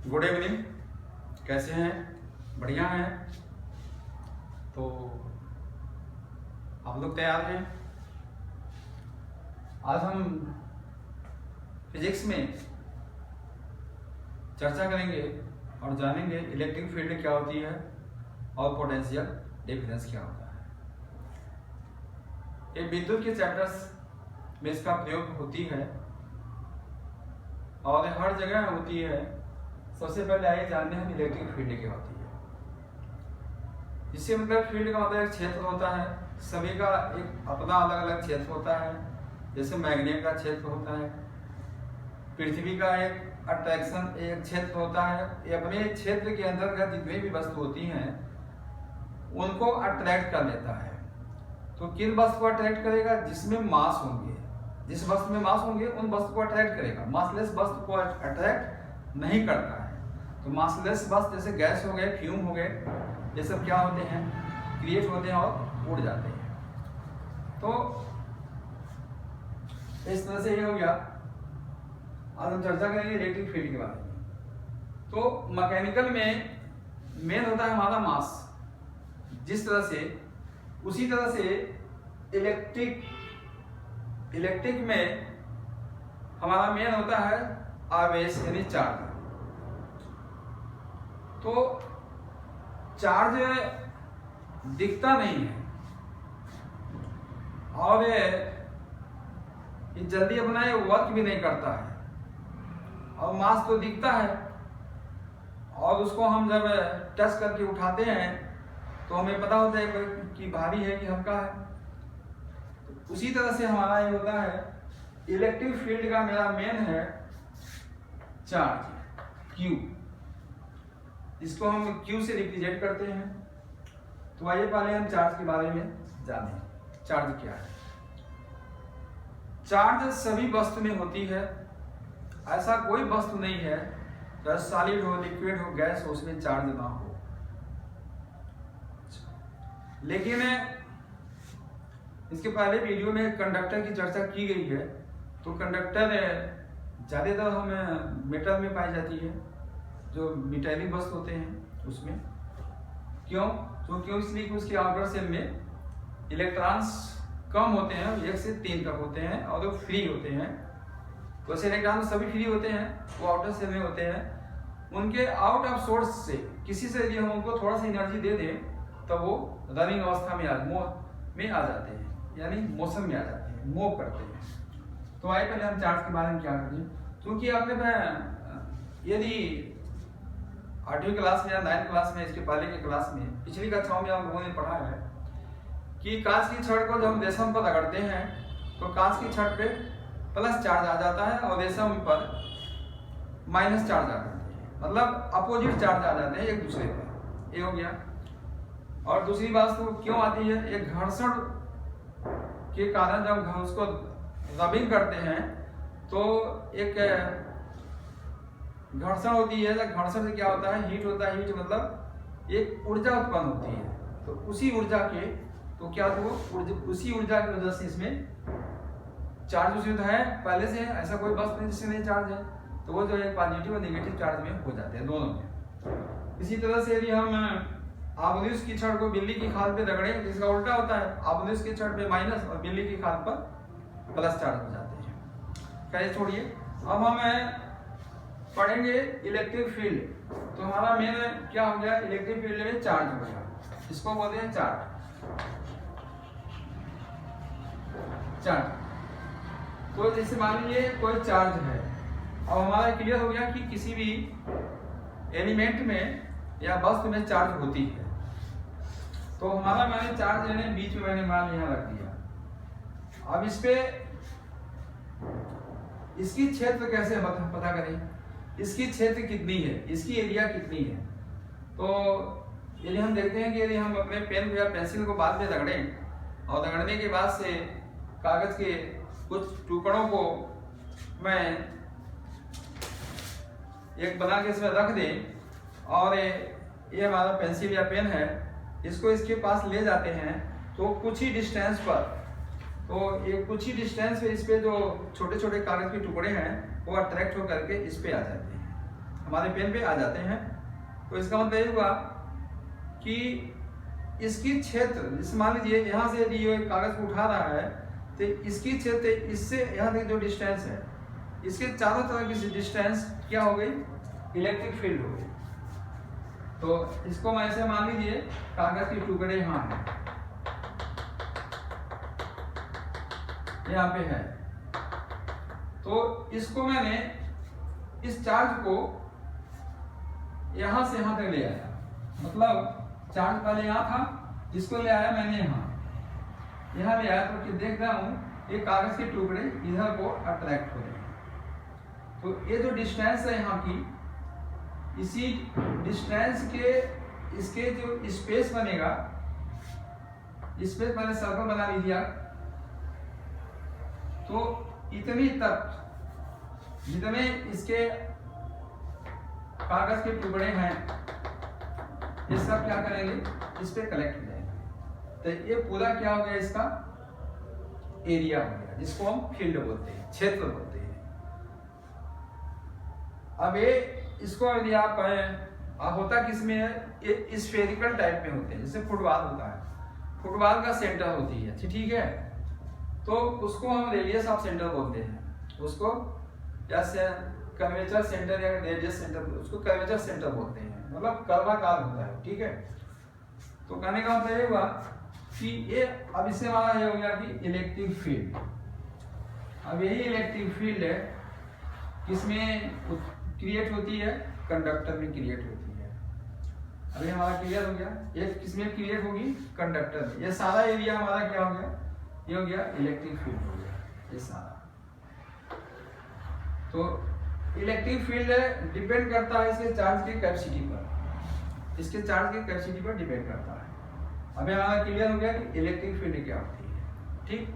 Good evening. कैसे हैं? बढ़िया हैं? तो आप लोग तैयार हैं? आज हम फिजिक्स में चर्चा करेंगे और जानेंगे इलेक्ट्रिक फील्ड क्या होती है और पोटेंशियल डिफरेंस क्या होता है। ये विद्युत के चैप्टर्स में इसका प्रयोग होती है और हर जगह होती है। सबसे पहले आइए जानते हैं इलेक्ट्रिक फील्ड क्या होती है। इससे मतलब फील्ड का मतलब एक क्षेत्र होता है, सभी का एक अपना अलग अलग क्षेत्र होता है। जैसे मैग्नेट का क्षेत्र होता है, पृथ्वी का एक अट्रैक्शन एक क्षेत्र होता है। ये अपने क्षेत्र के अंतर्गत जितनी भी वस्तु होती हैं उनको अट्रैक्ट कर लेता है। तो किन वस्तु को अट्रैक्ट करेगा? जिसमें मास होंगे, जिस वस्तु में मास होंगे उन वस्तु को अट्रैक्ट करेगा। मासलेस वस्तु को अट्रैक्ट नहीं करता है। तो मासलेस वस्तु जैसे गैस हो गए, फ्यूम हो गए, ये सब क्या होते हैं? क्रिएट होते हैं और उड़ जाते हैं। तो इस तरह से ये हो गया। आज हम चर्चा करेंगे इलेक्ट्रिक फील्ड के बारे में। तो मैकेनिकल में मेन होता है हमारा मास, जिस तरह से उसी तरह से इलेक्ट्रिक में हमारा मेन होता है आवेश यानी चार्ज। तो चार्ज दिखता नहीं है और ये जल्दी अपना ये वर्क भी नहीं करता है, और मास तो दिखता है और उसको हम जब टच करके उठाते हैं तो हमें पता होता है कि भारी है कि हल्का है। तो उसी तरह से हमारा ये होता है इलेक्ट्रिक फील्ड का मेरा मेन है चार्ज Q। इसको हम Q से रिप्रेजेंट करते हैं। तो आइए पहले हम चार्ज के बारे में जानें। चार्ज क्या है? चार्ज सभी वस्तु में होती है। ऐसा कोई वस्तु नहीं है चाहे सॉलिड हो, लिक्विड हो, गैस हो, उसमें चार्ज ना हो। लेकिन इसके पहले वीडियो में कंडक्टर की चर्चा की गई है। तो कंडक्टर ज्यादातर हमें मेटल में पाई जाती है, जो मेटालिक वस्तु होते हैं उसमें। क्यों? इसलिए कि उसके आउटर शेल में इलेक्ट्रॉन्स कम होते हैं, 1 से 3 तक होते हैं और वो फ्री होते हैं। वैसे इलेक्ट्रॉन सभी फ्री होते हैं, वो आउटर शेल में होते हैं। उनके आउट ऑफ सोर्स से किसी से यदि हम उनको थोड़ा सा एनर्जी दे दें तो वो रनिंग अवस्था में आ जाते हैं, यानी मोशन में आ जाते हैं, मूव करते हैं। तो आइए पहले हम चार्ज के बारे में क्या करते हैं। क्योंकि आपने यदि 8वीं क्लास में या 9th क्लास में, इसके पहले की क्लास में, पिछली कक्षाओं में आप लोगों ने पढ़ा है कि कांच की छड़ को जब हम रेशम पर रगड़ते हैं तो कांच की छड़ पे प्लस चार्ज आ जाता है और रेशम पर माइनस चार्ज आ जाते हैं, मतलब अपोजिट चार्ज आ जाते हैं एक दूसरे पे। ये हो गया। और दूसरी बात तो क्यों आती है? एक घर्षण के कारण जब हम उसको रबिंग करते हैं तो एक घर्षण होती है। घर्षण से क्या होता है? हीट होता है। हीट मतलब एक ऊर्जा उत्पन्न होती है। तो उसी ऊर्जा के तो क्या उसी ऊर्जा की वजह से इसमें चार्ज उसी है पहले से। ऐसा कोई वस्तु नहीं जिससे नहीं चार्ज है, तो वो जो है पॉजिटिव और नेगेटिव चार्ज में हो जाते हैं दोनों में। इसी तरह से यदि हम आबनुस की छड़ को बिल्ली की खाल पे रगड़े, इसका उल्टा होता है, आबनुस की छड़ पे माइनस और बिल्ली की खाल पर प्लस चार्ज हो जाते हैं। खैर छोड़िए, अब हम पढ़ेंगे इलेक्ट्रिक फील्ड। तो हमारा मेन क्या हो गया? इलेक्ट्रिक फील्ड में चार्ज हो गया, इसको बोलते हैं चार्ज। तो जैसे मान लीजिए कोई चार्ज है। अब हमारा क्लियर हो गया कि किसी भी एलिमेंट में या वस्तु में चार्ज होती है। तो हमारा मैंने चार्ज लेने बीच में मैंने मान यहाँ रख दिया। अब इस पे इसकी क्षेत्र कैसे पता करें? इसकी क्षेत्र कितनी है, इसकी एरिया कितनी है? तो यदि हम देखते हैं कि यदि हम अपने पेन या पेंसिल को बाद में रगड़ें और रगड़ने के बाद से कागज के कुछ टुकड़ों को मैं एक बना के इसमें रख दें और ये हमारा पेंसिल या पेन है, इसको इसके पास ले जाते हैं तो कुछ ही डिस्टेंस पर, कुछ ही डिस्टेंस पे इस पे जो छोटे छोटे कागज के टुकड़े हैं वो अट्रैक्ट होकर के इस पे आ जाते हैं। हमारे पेन पे आ जाते हैं। तो इसका मतलब ये हुआ कि इसकी क्षेत्र, जैसे मान लीजिए यहाँ से यदि ये कागज को उठा रहा है तो इसकी क्षेत्र इससे यहाँ तक जो डिस्टेंस है, इसके चारों तरफ की डिस्टेंस क्या हो गई, इलेक्ट्रिक फील्ड हो गई। तो इसको मैं ऐसे मान लीजिए कागज के टुकड़े यहाँ है, यहाँ पे है, तो इसको मैंने इस चार्ज को यहां से यहां तक ले आया, मतलब चार्ज पहले यहाँ था, इसको ले आया मैंने यहाँ ले आया, तो देख रहा हूं ये कागज के टुकड़े इधर को अट्रैक्ट हो रहे हैं। तो ये जो डिस्टेंस है यहाँ की, इसी डिस्टेंस के इसके जो स्पेस बनेगा, स्पेस मैंने सर्कल बना लीजिए, तो इतनी तक जितने इसके कागज के टुकड़े हैं ये सब क्या करेंगे, इस पे कलेक्ट हो जाएंगे। तो ये पूरा क्या हो गया, इसका एरिया हो गया, जिसको हम फील्ड बोलते हैं, क्षेत्र बोलते हैं। अब ये इसको यदि आप होता किसमें है, ये स्फेरिकल टाइप में होते हैं, जैसे फुटबॉल होता है, फुटबॉल का सेंटर होती है, ठीक है, तो उसको हम रेडियस ऑफ सेंटर बोलते हैं, उसको जैसे कर्वेचर सेंटर या रेडियस सेंटर, उसको कर्वेचर सेंटर बोलते हैं, मतलब कर्वाकार होता है, ठीक है। तो कहने का मतलब ये हुआ कि ये अब इससे हमारा ये हो गया कि इलेक्ट्रिक फील्ड। अब यही इलेक्ट्रिक फील्ड है किसमें क्रिएट होती है, कंडक्टर में क्रिएट होती है। अभी हमारा क्लियर हो गया, ये किसमें क्रिएट होगी, कंडक्टर में। ये सारा एरिया हमारा क्या हो गया, ये हो गया इलेक्ट्रिक फील्ड हो गया, ये सारा। तो इलेक्ट्रिक फील्ड डिपेंड करता है इसके चार्ज की कैपेसिटी पर, इसके चार्ज की कैपेसिटी पर डिपेंड करता है। अभी हमारा क्लियर हो गया कि इलेक्ट्रिक फील्ड क्या होती है, ठीक।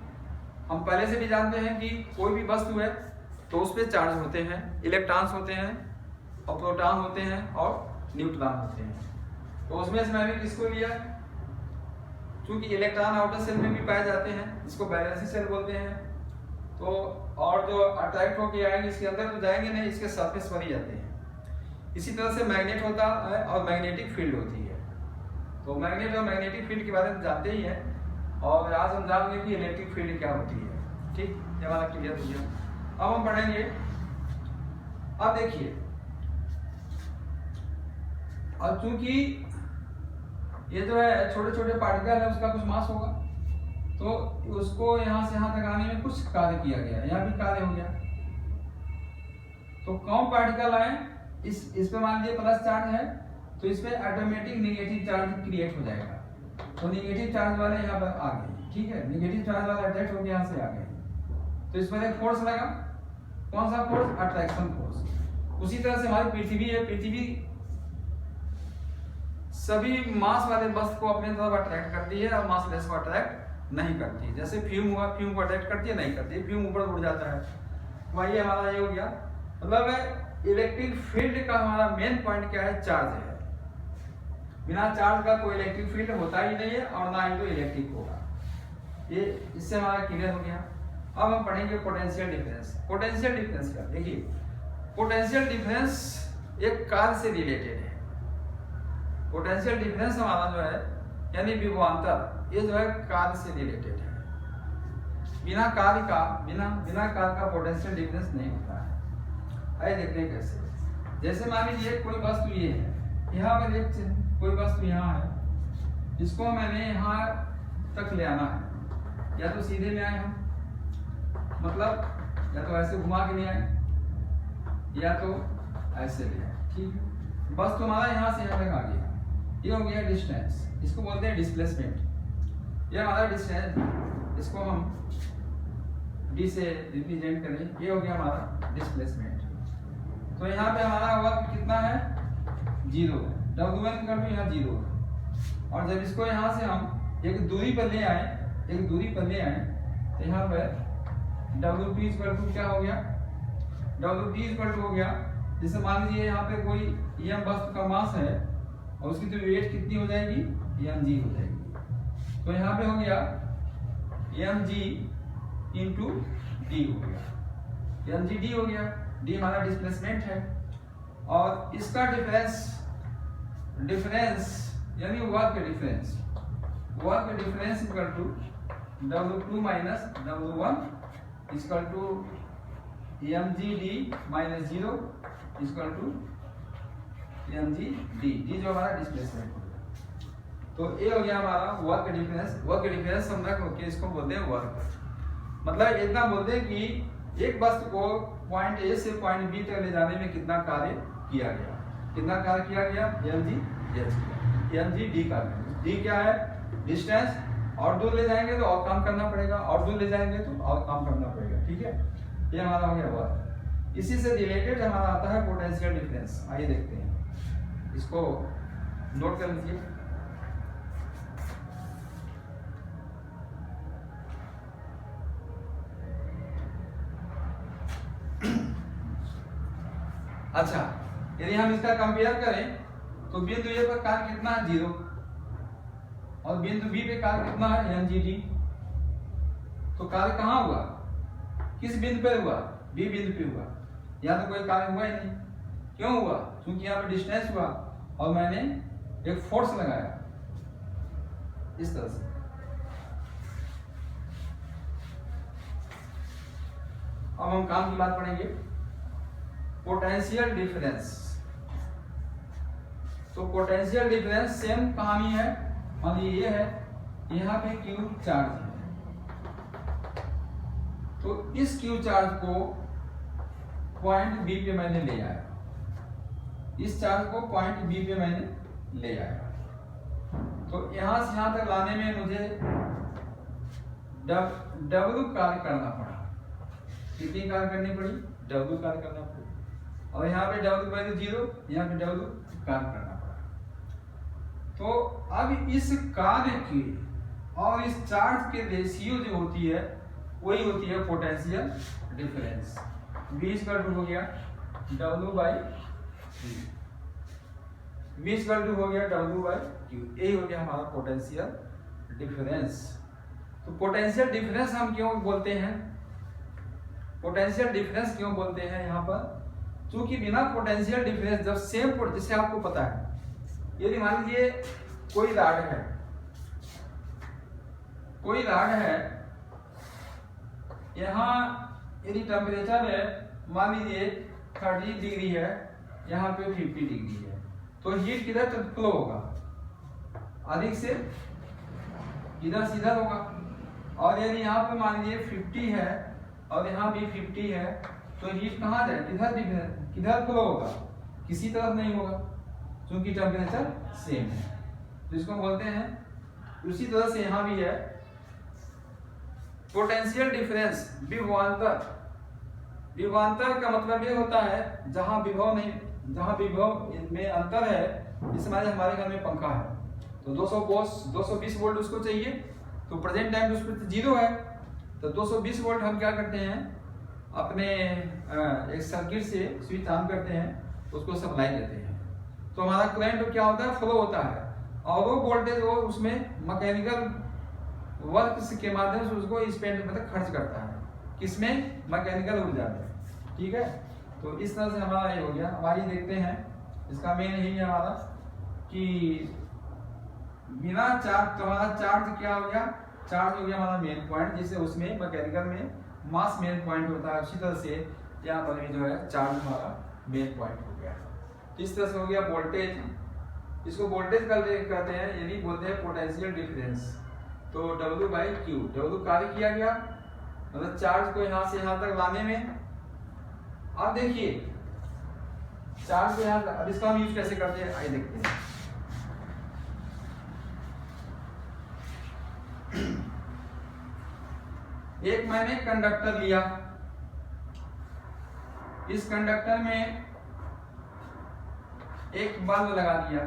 हम पहले से भी जानते हैं कि कोई भी वस्तु है तो उस पर चार्ज होते हैं, इलेक्ट्रॉन्स होते हैं और प्रोटॉन होते हैं और न्यूट्रॉन होते हैं। तो उसमें से मैंने किसको लिया, क्योंकि इलेक्ट्रॉन आउटर सेल में भी पाए जाते हैं, इसको बैलेंसिंग सेल बोलते हैं। तो और जो अट्रैक्ट होके आएंगे इसके अंदर तो जाएंगे नहीं, इसके सरफेस पर ही जाते हैं। इसी तरह से मैग्नेट होता है और मैग्नेटिक फील्ड होती है। तो मैग्नेट और मैग्नेटिक फील्ड के बारे में जानते ही हैं, और आज हम जानेंगे कि इलेक्ट्रिक फील्ड क्या होती है, ठीक। ये हमारा क्लियर हो गया। अब हम पढ़ेंगे, अब देखिए, अब चूंकि ये जो है छोटे छोटे पार्टिकल है, उसका कुछ मास होगा, तो उसको यहाँ से यहाँ तक आने में कुछ कार्य किया गया, यहाँ भी कार्य हो गया। तो कम पार्टिकल आए, इस पे मान लीजिए प्लस चार्ज है, तो इस पे ऑटोमेटिक नेगेटिव चार्ज क्रिएट हो जाएगा। तो नेगेटिव चार्ज वाले यहाँ पर आ गए, ठीक है, नेगेटिव चार्ज वाला अट्रैक्ट होकर यहाँ से आ गए, तो इस पर एक फोर्स लगा, कौन सा फोर्स, अट्रैक्शन फोर्स। उसी तरह से हमारी पृथ्वी है, पृथ्वी सभी मास वाले वस्तु को अपने तरफ अट्रैक्ट करती है और मासलेस को अट्रैक्ट नहीं करती है। जैसे फ्यूम हुआ, फ्यूम को अट्रैक्ट करती है, नहीं करती है, फ्यूम ऊपर उड़ जाता है। वही हमारा ये हो गया, मतलब इलेक्ट्रिक फील्ड का हमारा मेन पॉइंट क्या है, चार्ज है। बिना चार्ज का कोई इलेक्ट्रिक फील्ड होता ही नहीं है और ना ही तो इलेक्ट्रिक होगा। ये इससे हमारा क्लियर हो गया। अब हम पढ़ेंगे पोटेंशियल डिफरेंस। पोटेंशियल डिफरेंस का देखिए, पोटेंशियल डिफरेंस एक कार्य से रिलेटेड है। पोटेंशियल डिफरेंस हमारा जो है यानी विभवांतर, ये जो है कार्य से रिलेटेड है। बिना कार्य का पोटेंशियल डिफरेंस नहीं होता है। आइए देखते हैं कैसे। जैसे मान लीजिए कोई वस्तु ये है, यहाँ पर एक कोई वस्तु यहाँ है, इसको मैंने यहाँ तक ले आना है, या तो सीधे ले आए हम, मतलब या तो ऐसे घुमा के ले आए या तो ऐसे ले आए, ठीक है। वस्तु हमारा यहाँ से यहाँ तक आ गया, ये हो गया डिस्टेंस, इसको बोलते हैं डिस्प्लेसमेंट। ये हमारा डिस्टेंस, इसको हम डी से रिप्रेजेंट करें, ये हो गया हमारा डिस्प्लेसमेंट। तो यहाँ पे हमारा वर्क कितना है, 0 है, W1 का भी यहाँ 0 है। और जब इसको यहाँ से हम एक दूरी पर ले आए, तो यहाँ पर WP इक्वल टू क्या हो गया, WP इक्वल टू हो गया, जैसे मान लीजिए यहाँ पे कोई m वस्तु का मास है और उसकी जो वेट कितनी हो जाएगी, mg हो जाएगी। तो यहाँ पे हो गया mg इंटू d हो गया, mg d हो गया, d हमारा डिस्प्लेसमेंट है। और इसका डिफरेंस यानी work difference equal to W2 minus W1 equal to mgd minus 0 equal to mgd, d जो हमारा डिस्प्लेसमेंट हो गया। तो ये हो गया हमारा वर्क डिफरेंस हम रख के इसको बोलते हैं वर्क। मतलब इतना बोलते हैं कि एक वस्तु को पॉइंट ए से पॉइंट बी तक ले जाने में कितना कार्य किया गया mgd का। डी क्या है? डिस्टेंस। और दूर ले जाएंगे तो और काम करना पड़ेगा, और दूर ले जाएंगे तो और काम करना पड़ेगा। ठीक है, ये हमारा हो गया वर्क। इसी से रिलेटेड हमारा आता है पोटेंशियल डिफरेंस। आइए देखते हैं, इसको नोट कर लीजिए। अच्छा, यदि हम इसका कंपेयर करें तो बिंदु ए पर कार्य कितना है? 0, और बिंदु बी पे कार्य कितना है? mgd। तो कार्य कहाँ हुआ? किस बिंदु पे हुआ? बी बिंदु पे हुआ। यहाँ तो कोई कार्य हुआ ही नहीं। क्यों हुआ? क्योंकि यहाँ पे डिस्टेंस हुआ और मैंने एक फोर्स लगाया इस तरह से। अब हम काम की बात पढ़ेंगे, पोटेंशियल डिफरेंस। तो पोटेंशियल डिफरेंस सेम कहानी है। मान लीजिए ये है, यहाँ पे क्यू चार्ज है, तो इस क्यू चार्ज को पॉइंट बी पे मैंने ले आया, इस चार्ज को पॉइंट बी पे मैंने ले आया। तो यहां से यहां तक लाने में मुझे W कार्य करना पड़ा। कितनी कार्य करनी पड़ी? W कार्य करना पड़ी। और यहाँ पे W वैल्यू 0, यहाँ पे W कार्य करना पड़ा। तो अब इस कार्य की और इस चार्ज के रेशियो जो होती है वही होती है पोटेंशियल डिफरेंस। V = हो गया W/Q, V = हो गया W/Q। यही हो गया हमारा पोटेंशियल डिफरेंस। तो पोटेंशियल डिफरेंस हम क्यों बोलते हैं? पोटेंशियल डिफरेंस क्यों बोलते हैं यहाँ पर? क्योंकि बिना पोटेंशियल डिफरेंस जब सेम, जैसे आपको पता है, यदि मान लीजिए कोई रॉड है, यहाँ यदि टेम्परेचर है मान लीजिए 30 डिग्री है, यहाँ पे 50 डिग्री है, तो हीट किधर फ्लो होगा? अधिक से इधर सीधा होगा। और यदि यहाँ पे मान लीजिए 50 है और यहाँ भी 50 है, तो हीट कहाँ जाए? किधर फ्लो होगा? किसी तरफ नहीं होगा, क्योंकि टेम्परेचर सेम है। तो इसको बोलते हैं। उसी तरह से यहाँ भी है पोटेंशियल डिफरेंस विभवांतर का मतलब ये होता है जहां विभव में अंतर है। इस हमारे घर में पंखा है तो 220 वोल्ट उसको चाहिए, तो प्रेजेंट टाइम उस पर 0 है, तो 220 वोल्ट हम क्या करते हैं, अपने एक सर्किट से स्विच ऑन करते हैं, उसको सप्लाई देते हैं, तो हमारा करंट क्या होता है? फ्लो होता है। और वो वोल्टेज वो उसमें मैकेनिकल वर्क के माध्यम से उसको स्पेंड मतलब खर्च करता है, किसमें? मैकेनिकल ऊर्जा में। ठीक है, तो इस तरह से हमारा ये हो गया। अब आइए देखते हैं, इसका मेन यही है हमारा कि बिना चार्ज, तो हमारा चार्ज क्या हो गया? चार्ज हो गया हमारा मेन पॉइंट, जिससे उसमें मैकेनिकल में मास मेन पॉइंट होता है। उसी तरह से यहाँ पर भी जो है चार्ज हमारा मेन पॉइंट हो गया। इस तरह से हो गया वोल्टेज, इसको वोल्टेज कहते हैं, यानी बोलते हैं पोटेंशियल डिफरेंस। तो W/Q, W कार्य किया गया, मतलब चार्ज को यहाँ से यहाँ तक लाने में। अब देखिए चार्ज को यहाँ, अब इसका हम यूज कैसे करते हैं, आइए देखते हैं। एक मैंने कंडक्टर लिया, इस कंडक्टर में एक बल्ब लगा दिया,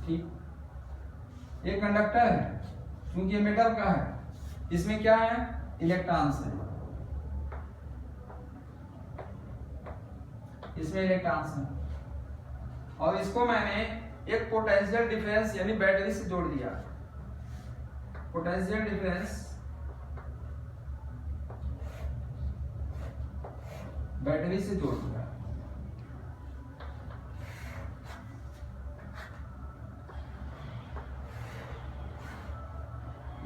ठीक। ये कंडक्टर है, क्योंकि ये मेटल का है, इसमें क्या है? इलेक्ट्रॉन्स है, इसमें इलेक्ट्रॉन्स है। और इसको मैंने एक पोटेंशियल डिफरेंस यानी बैटरी से जोड़ दिया। पोटेंशियल डिफरेंस बैटरी से जोड़ दिया।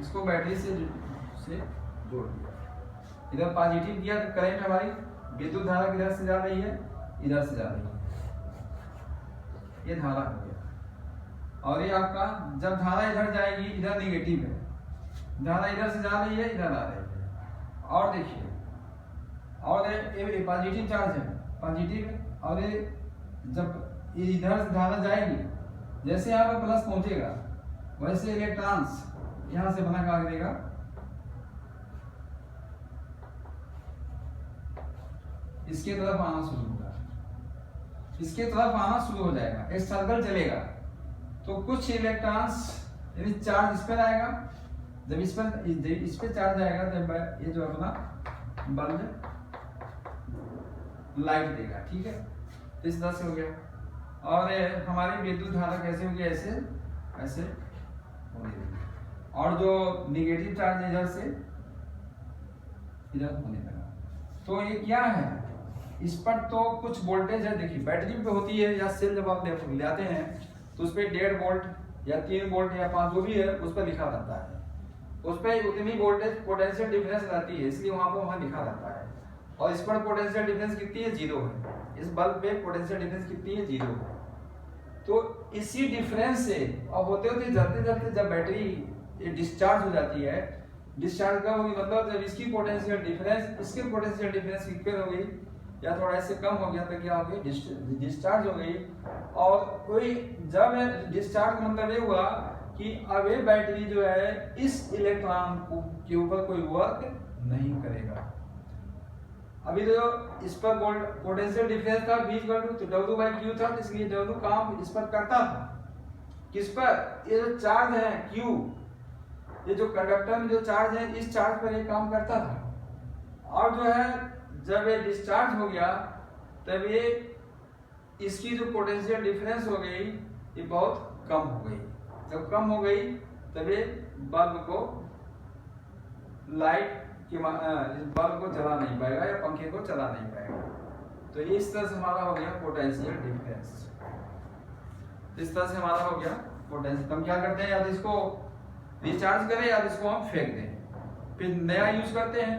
इसको बैटरी से जोड़ दिया। इधर पॉजिटिव दिया तो करंट हमारी विद्युत धारा किधर से जा रही है, इधर से जा रही है, ये धारा हो गया। और ये आपका जब धारा इधर जाएगी, इधर निगेटिव है, धारा इधर से जा रही है, इधर आ रही है। और देखिए, और ये पॉजिटिव चार्ज है, पॉजिटिव है, और ये जब इधर से धारा जाएगी, जैसे यहाँ पर प्लस पहुंचेगा वैसे इलेक्ट्रॉन्स यहां से बना कर देगा, इसके तरफ आना शुरू होगा, इसके तरफ आना शुरू हो जाएगा, एक सर्कल चलेगा। तो कुछ इलेक्ट्रॉन्स यानी चार्ज इस पर आएगा, जब इस पर चार्ज आएगा तब ये जो अपना बल्ब लाइट देगा, ठीक है। तो इस तरह से हो गया। और हमारी विद्युत धारा कैसे होगी, ऐसे ऐसे होने लगी, और जो निगेटिव चार्ज इधर से इधर होने लगा। तो ये क्या है, इस पर तो कुछ वोल्टेज है। देखिए बैटरी पे होती है या सेल जब आप ले आते हैं तो उस पर 1.5 वोल्ट या 3 वोल्ट या 5 जो भी है उस पर लिखा रहता है, उस पर उतनी वोल्टेज पोटेंशियल डिफरेंस रहती है, इसलिए वहां लिखा रहता है। और इस पर पोटेंशियल डिफरेंस कितनी है, 0 है। इस बल्ब पे पोटेंशियल डिफरेंस कितनी है, 0 है। तो इसी डिफरेंस से अब होते होते जाते जाते जब बैटरी डिस्चार्ज हो जाती है, डिस्चार्ज कब होगी, मतलब जब इसकी पोटेंशियल डिफरेंस इसके पोटेंशियल डिफरेंस इक्वल हो गई या थोड़ा इससे कम हो गया तो क्या हो गई, डिस्चार्ज हो गई। और कोई जब डिस्चार्ज मतलब ये हुआ कि अब ये बैटरी जो है इस इलेक्ट्रॉन के ऊपर कोई वर्क नहीं करेगा। अभी तो इस पर पोटेंशियल डिफरेंस था V तो W/Q था, इसलिए W काम इस पर करता था। किस पर, ये जो चार्ज है Q, ये जो कंडक्टर में जो चार्ज है इस चार्ज पर ये काम करता था। और जो है जब ये डिस्चार्ज हो गया तब ये इसकी जो पोटेंशियल डिफरेंस हो गई ये बहुत कम हो गई। जब कम हो गई तब ये बल्ब को लाइट कि बल्ब को चला नहीं पाएगा या पंखे को चला नहीं पाएगा। तो ये इस तरह से हमारा हो गया पोटेंशियल डिफरेंस। इस तरह से हमारा हो गया पोटेंशियल। हम क्या करते हैं, या तो इसको रिचार्ज करें या तो इसको हम फेंक दें, फिर नया यूज करते हैं।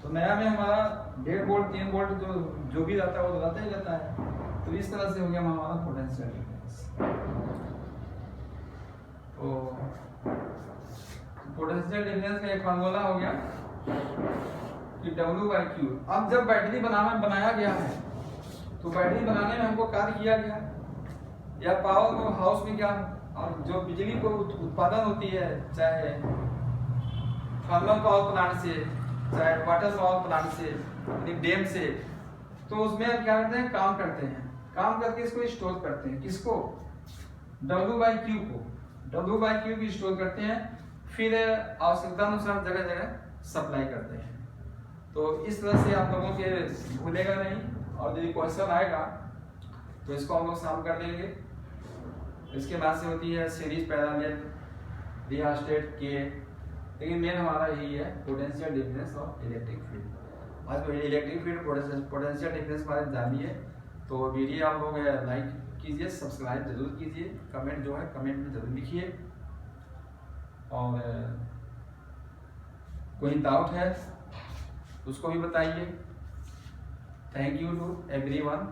तो नया में हमारा 1.5 वोल्ट 3 वोल्ट जो भी रहता है वो रहता ही रहता है। तो इस तरह से हो गया हमारा पोटेंशियल डिफरेंस। तो पोटेंशियल डिफरेंस का एक फार्मूला हो गया कि W/Q। अब जब बैटरी बनाया गया है तो बैटरी बनाने में हमको कार्य किया गया या पावर हाउस में क्या, और जो बिजली को उत्पादन होती है चाहे थर्मल पावर प्लांट से चाहे वाटर पावर प्लांट से यानी डैम से, तो उसमें क्या करते हैं, काम करते हैं, काम करके इसको स्टोर करते हैं। किसको, W/Q को, W/Q की स्टोर करते हैं, फिर आवश्यकता अनुसार जगह जगह सप्लाई करते हैं। तो इस तरह से आप लोगों के भूलेगा नहीं, और यदि क्वेश्चन आएगा तो इसको हम लोग सॉल्व कर लेंगे। इसके बाद से होती है सीरीज पैरेलल रियोस्टेट के, लेकिन मेन हमारा यही है potential difference of electric field. आज इलेक्ट्रिक फील्ड पोटेंशियल डिफरेंस के बारे में जान लिए। तो वीडियो आप लोग लाइक कीजिए, सब्सक्राइब जरूर कीजिए, कमेंट जो है कमेंट में जरूर लिखिए, और कोई डाउट है उसको भी बताइए। Thank you to everyone.